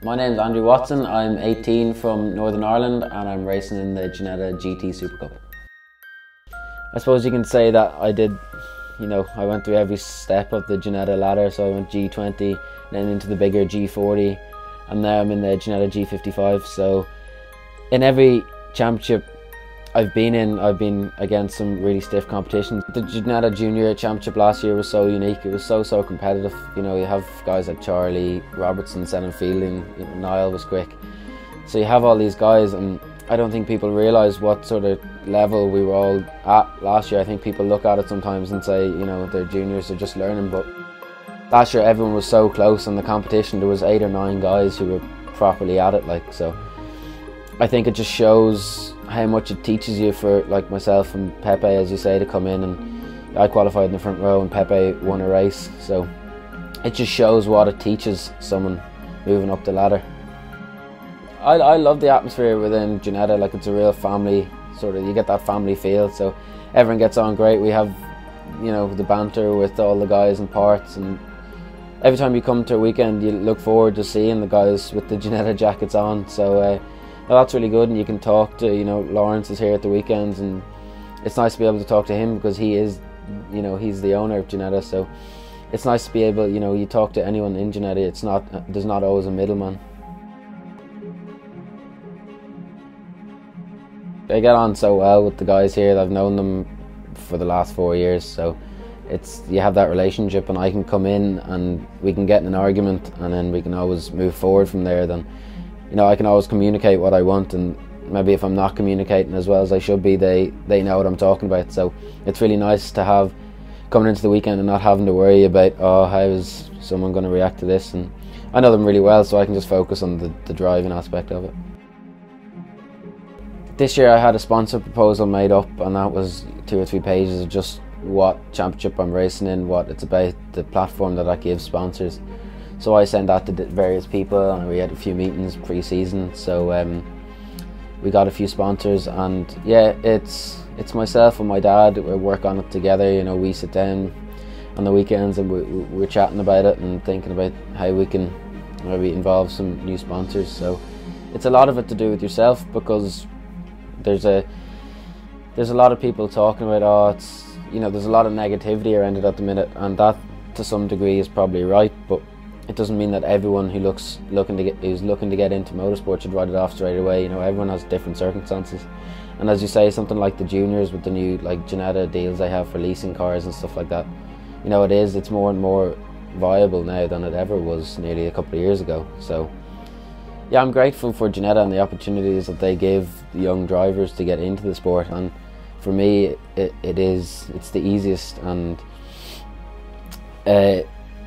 My name's Andrew Watson, I'm 18 from Northern Ireland and I'm racing in the Ginetta GT SuperCup. I suppose you can say that I did, I went through every step of the Ginetta ladder, so I went G20, then into the bigger G40, and now I'm in the Ginetta G55. So in every championship I've been against some really stiff competition. The Ginetta Junior Championship last year was so unique. It was so competitive. You have guys like Charlie, Robertson, Senna Fielding, Niall was quick. So you have all these guys, and I don't think people realise what sort of level we were all at last year. I think people look at it sometimes and say, they're juniors, they're just learning. But last year everyone was so close in the competition. There was 8 or 9 guys who were properly at it. So I think it just shows how much it teaches you for myself and Pepe, as you say, to come in, and I qualified in the front row and Pepe won a race. So it just shows what it teaches someone moving up the ladder. I love the atmosphere within Ginetta. It's a real family you get that family feel, so everyone gets on great. We have the banter with all the guys and parts, and every time you come to a weekend you look forward to seeing the guys with the Ginetta jackets on. So well, that's really good, and you can talk to, Lawrence is here at the weekends, and it's nice to be able to talk to him because he is, he's the owner of Ginetta. So it's nice to be able, you talk to anyone in Ginetta. There's not always a middleman. I get on so well with the guys here. I've known them for the last 4 years, so you have that relationship, and I can come in and we can get in an argument, and then we can always move forward from there. Then I can always communicate what I want, and maybe if I'm not communicating as well as I should be, they know what I'm talking about. So it's really nice to have coming into the weekend and not having to worry about, how is someone going to react to this, and I know them really well, so I can just focus on the driving aspect of it. This year I had a sponsor proposal made up, and that was 2 or 3 pages of just what championship I'm racing in, what it's about, the platform that I give sponsors. So I sent that to various people, and we had a few meetings pre-season. So we got a few sponsors, and yeah, it's myself and my dad. We work on it together. We sit down on the weekends and we're chatting about it and thinking about how we can maybe involve some new sponsors. So it's a lot of it to do with yourself, because there's a lot of people talking about, there's a lot of negativity around it at the minute, and that to some degree is probably right, but it doesn't mean that everyone who's looking to get into motorsport should write it off straight away. Everyone has different circumstances, and as you say, something like the juniors with the new Ginetta deals they have for leasing cars and stuff like that, it's more and more viable now than it ever was nearly a couple of years ago. So yeah, I'm grateful for Ginetta and the opportunities that they give young drivers to get into the sport, and for me it's the easiest and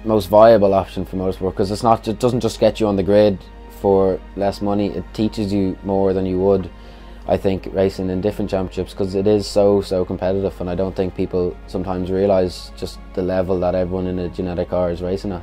most viable option for motorsport, because it doesn't just get you on the grid for less money, it teaches you more than you would, I think, racing in different championships, because it is so competitive, and I don't think people sometimes realise just the level that everyone in a Ginetta car is racing at.